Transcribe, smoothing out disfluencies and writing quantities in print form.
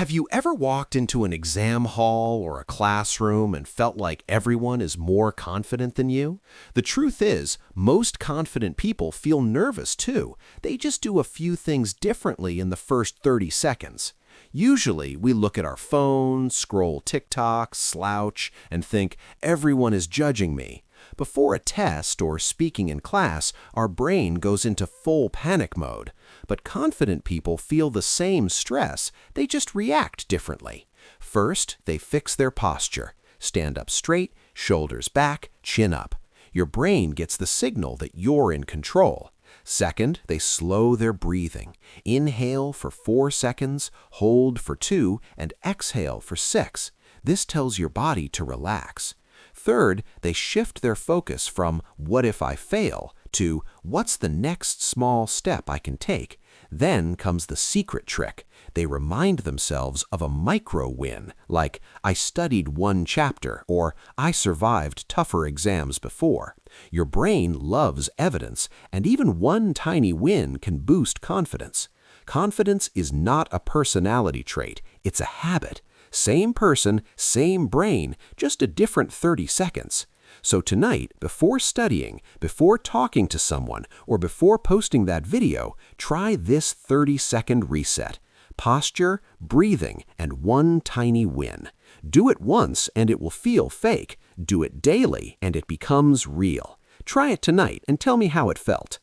Have you ever walked into an exam hall or a classroom and felt like everyone is more confident than you? The truth is, most confident people feel nervous too. They just do a few things differently in the first 30 seconds. Usually, we look at our phone, scroll TikTok, slouch, and think, everyone is judging me. Before a test or speaking in class, our brain goes into full panic mode. But confident people feel the same stress, they just react differently. First, they fix their posture. Stand up straight, shoulders back, chin up. Your brain gets the signal that you're in control. Second, they slow their breathing. Inhale for 4 seconds, hold for 2, and exhale for 6. This tells your body to relax. Third, they shift their focus from "what if I fail" to "what's the next small step I can take?" Then comes the secret trick. They remind themselves of a micro win, like "I studied 1 chapter" or "I survived tougher exams before." Your brain loves evidence, and even one tiny win can boost confidence. Confidence is not a personality trait, it's a habit. Same person, same brain, just a different 30 seconds. So tonight, before studying, before talking to someone, or before posting that video, try this 30-second reset. Posture, breathing, and one tiny win. Do it once and it will feel fake. Do it daily and it becomes real. Try it tonight and tell me how it felt.